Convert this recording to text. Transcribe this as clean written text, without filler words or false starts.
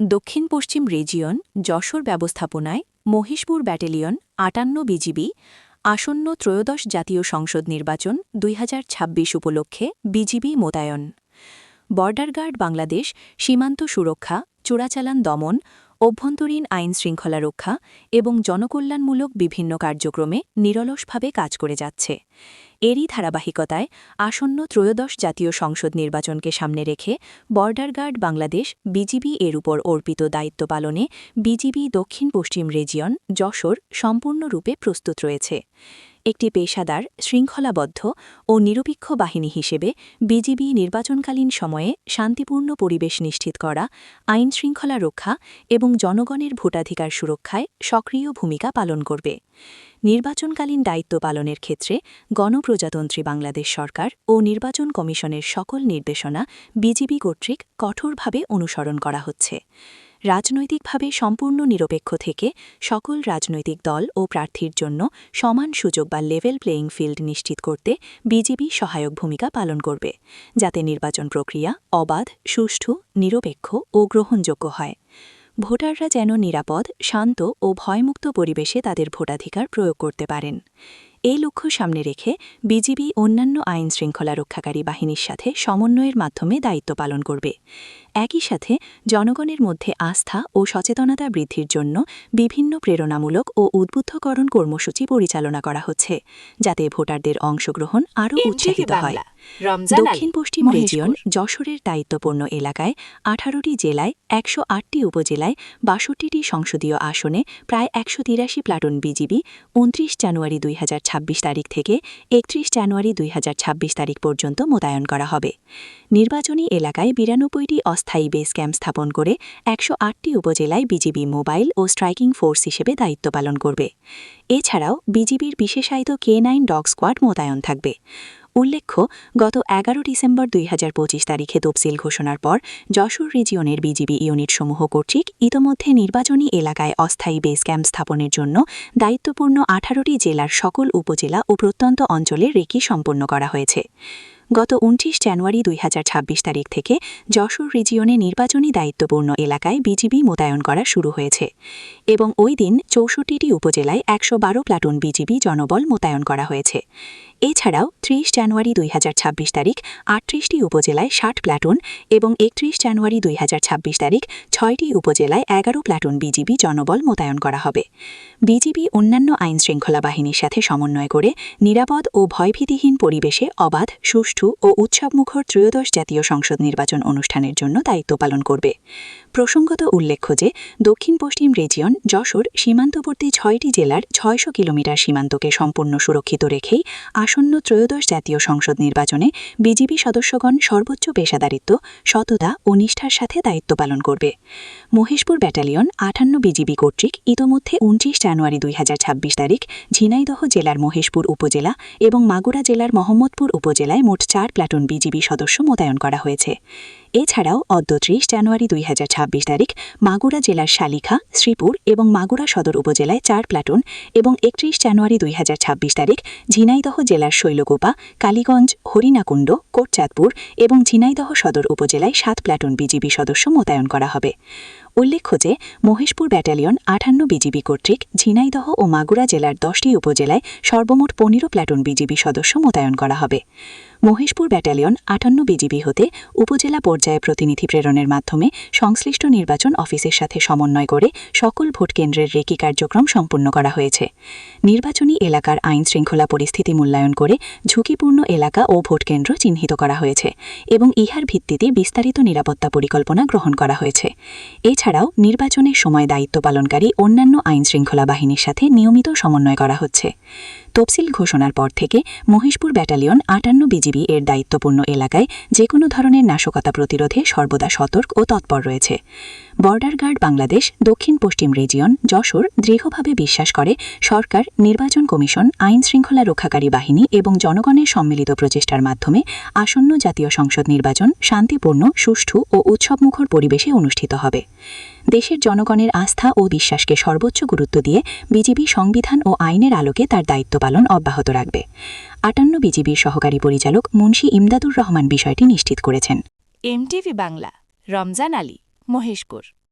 দক্ষিণ পশ্চিম রিজিয়ন যশোর ব্যবস্থাপনায় Mahishpur battalion ৫৮ BGB আসন্ন ত্রয়োদশ জাতীয় সংসদ নির্বাচন ২০২৬ উপলক্ষে বিজিবি মোতায়েন। বর্ডার গার্ড বাংলাদেশ সীমান্ত সুরক্ষা, চোরাচালান দমন, অভ্যন্তরীণ আইন শৃঙ্খলা রক্ষা এবং জনকল্যাণমূলক বিভিন্ন কার্যক্রমে নিরলসভাবে কাজ করে যাচ্ছে। এরই ধারাবাহিকতায় আসন্ন ত্রয়োদশ জাতীয় সংসদ নির্বাচনকে সামনে রেখে বর্ডার গার্ড বাংলাদেশ বিজিবি এর উপর অর্পিত দায়িত্ব পালনে বিজিবি দক্ষিণ পশ্চিম রিজিয়ন যশোর সম্পূর্ণরূপে প্রস্তুত রয়েছে। একটি পেশাদার, শৃঙ্খলাবদ্ধ ও নিরপেক্ষ বাহিনী হিসেবে বিজিবি নির্বাচনকালীন সময়ে শান্তিপূর্ণ পরিবেশ নিশ্চিত করা, আইন শৃঙ্খলা রক্ষা এবং জনগণের ভোটাধিকার সুরক্ষায় সক্রিয় ভূমিকা পালন করবে। নির্বাচনকালীন দায়িত্ব পালনের ক্ষেত্রে গণপ্রজাতন্ত্রী বাংলাদেশ সরকার ও নির্বাচন কমিশনের সকল নির্দেশনা বিজিবি কর্তৃক কঠোরভাবে অনুসরণ করা হচ্ছে। রাজনৈতিকভাবে সম্পূর্ণ নিরপেক্ষ থেকে সকল রাজনৈতিক দল ও প্রার্থীর জন্য সমান সুযোগ বা লেভেল প্লেয়িং ফিল্ড নিশ্চিত করতে বিজিবি সহায়ক ভূমিকা পালন করবে, যাতে নির্বাচন প্রক্রিয়া অবাধ, সুষ্ঠু, নিরপেক্ষ ও গ্রহণযোগ্য হয়। ভোটাররা যেন নিরাপদ, শান্ত ও ভয়মুক্ত পরিবেশে তাদের ভোটাধিকার প্রয়োগ করতে পারেন। এই লক্ষ্য সামনে রেখে বিজিবি অন্যান্য আইন শৃঙ্খলা রক্ষাকারী বাহিনীর সাথে সমন্বয়ের মাধ্যমে দায়িত্ব পালন করবে। একই সাথে জনগণের মধ্যে আস্থা ও সচেতনতা বৃদ্ধির জন্য বিভিন্ন প্রেরণামূলক ও উদ্বুদ্ধকরণ কর্মসূচি পরিচালনা করা হচ্ছে, যাতে ভোটারদের অংশগ্রহণ আরও উৎসাহিত হয়। দক্ষিণ পশ্চিম রিজিয়ন যশোরের দায়িত্বপূর্ণ এলাকায় ১৮টি জেলায় ১০৮টি উপজেলায় ৬২টি সংসদীয় আসনে প্রায় ১৮৩ প্লাটুন বিজিবি ২৯ জানুয়ারি ২০২৬ তারিখ থেকে ৩১ জানুয়ারি ২০২৬ তারিখ পর্যন্ত মোতায়েন করা হবে। নির্বাচনী এলাকায় ৯২টি অস্থায়ী বেস ক্যাম্প স্থাপন করে ১০৮টি উপজেলায় বিজিবি মোবাইল ও স্ট্রাইকিং ফোর্স হিসেবে দায়িত্ব পালন করবে। এছাড়াও বিজিবির বিশেষায়িত K9 ডগ স্কোয়াড মোতায়েন থাকবে। উল্লেখ্য, গত ১১ ডিসেম্বর ২০২৫ তারিখে তফসিল ঘোষণার পর যশোর রিজিয়নের বিজিবি ইউনিটসমূহ কর্তৃক ইতোমধ্যে নির্বাচনী এলাকায় অস্থায়ী বেস ক্যাম্প স্থাপনের জন্য দায়িত্বপূর্ণ ১৮টি জেলার সকল উপজেলা ও প্রত্যন্ত অঞ্চলে রেকি সম্পন্ন করা হয়েছে। গত ২৯ জানুয়ারি ২০২৬ তারিখ থেকে যশোর রিজিয়নে নির্বাচনী দায়িত্বপূর্ণ এলাকায় বিজিবি মোতায়েন করা শুরু হয়েছে এবং ওই দিন ৬৪টি উপজেলায় ১১২ প্লাটুন বিজিবি জনবল মোতায়েন করা হয়েছে। এছাড়াও ৩০ জানুয়ারি ২০২৬ তারিখ ৩৮টি উপজেলায় ৬০ প্লাটুন এবং ৩১ জানুয়ারি ২০২৬ তারিখ ৬টি উপজেলায় ১১ প্লাটুন বিজিবি জনবল মোতায়েন করা হবে। বিজিবি অন্যান্য আইন শৃঙ্খলা বাহিনীর সাথে সমন্বয় করে নিরাপদ ও ভয়ভীতিহীন পরিবেশে অবাধ, সুষ্ঠু ও উৎসবমুখর ত্রয়োদশ জাতীয় সংসদ নির্বাচন অনুষ্ঠানের জন্য দায়িত্ব পালন করবে। প্রসঙ্গত উল্লেখ্য যে দক্ষিণ পশ্চিম রিজিয়ন যশোর সীমান্তবর্তী ৬টি জেলার ৬০০ কিলোমিটার সীমান্তকে সম্পূর্ণ সুরক্ষিত রেখেই আসন্ন ত্রয়োদশ জাতীয় সংসদ নির্বাচনে বিজিবি সদস্যগণ সর্বোচ্চ পেশাদারিত্ব, সততা ও নিষ্ঠার সাথে দায়িত্ব পালন করবে। মহেশপুর ব্যাটালিয়ন ৫৮ বিজিবি কর্তৃক ইতোমধ্যে ২৯ জানুয়ারি ২০২৬ তারিখ ঝিনাইদহ জেলার মহেশপুর উপজেলা এবং মাগুরা জেলার মোহাম্মদপুর উপজেলায় মোট ৪ প্লাটুন বিজিবি সদস্য মোতায়েন করা হয়েছে। এছাড়াও অদ্য ৩০ জানুয়ারি ২০২৬ তারিখ মাগুরা জেলার শালিখা, শ্রীপুর এবং মাগুরা সদর উপজেলায় ৪ প্লাটুন এবং ৩১ জানুয়ারি ২০২৬ তারিখ ঝিনাইদহ জেলার শৈলকুপা, কালীগঞ্জ, হরিণাকুণ্ড, কোটচাঁদপুর এবং ঝিনাইদহ সদর উপজেলায় ৭ প্লাটুন বিজিবি সদস্য মোতায়েন করা হবে। উল্লেখ্য যে মহেশপুর ব্যাটালিয়ন ৫৮ বিজিবি কর্তৃক ঝিনাইদহ ও মাগুরা জেলার ১০টি উপজেলায় সর্বমোট ১৫ প্লাটুন বিজিবি সদস্য মোতায়েন করা হবে। মহেশপুর ব্যাটালিয়ন ৫৮ বিজিবি হতে উপজেলা পর্যায়ে প্রতিনিধি প্রেরণের মাধ্যমে সংশ্লিষ্ট নির্বাচন অফিসের সাথে সমন্বয় করে সকল ভোটকেন্দ্রের রেকি কার্যক্রম সম্পূর্ণ করা হয়েছে। নির্বাচনী এলাকার আইন শৃঙ্খলা পরিস্থিতি মূল্যায়ন করে ঝুঁকিপূর্ণ এলাকা ও ভোটকেন্দ্র চিহ্নিত করা হয়েছে এবং ইহার ভিত্তিতে বিস্তারিত নিরাপত্তা পরিকল্পনা গ্রহণ করা হয়েছে। এছাড়াও নির্বাচনের সময় দায়িত্ব পালনকারী অন্যান্য আইন শৃঙ্খলা বাহিনীর সাথে নিয়মিত সমন্বয় করা হচ্ছে। তফসিল ঘোষণার পর থেকে মহেশপুর ব্যাটালিয়ন ৫৮ বিজিবি এর দায়িত্বপূর্ণ এলাকায় যে কোনো ধরনের নাশকতা প্রতিরোধে সর্বদা সতর্ক ও তৎপর রয়েছে। বর্ডার গার্ড বাংলাদেশ দক্ষিণ পশ্চিম রিজিয়ন যশোর দৃঢ়ভাবে বিশ্বাস করে সরকার, নির্বাচন কমিশন, আইন শৃঙ্খলা রক্ষাকারী বাহিনী এবং জনগণের সম্মিলিত প্রচেষ্টার মাধ্যমে আসন্ন জাতীয় সংসদ নির্বাচন শান্তিপূর্ণ, সুষ্ঠু ও উৎসবমুখর পরিবেশে অনুষ্ঠিত হবে। দেশের জনগণের আস্থা ও বিশ্বাসকে সর্বোচ্চ গুরুত্ব দিয়ে বিজিবি সংবিধান ও আইনের আলোকে তার দায়িত্ব পালন অব্যাহত রাখবে। ৫৮ বিজিবির সহকারী পরিচালক মুন্সি ইমদাদুর রহমান বিষয়টি নিশ্চিত করেছেন। এমটিভি বাংলা, রমজান আলী, মহেশপুর।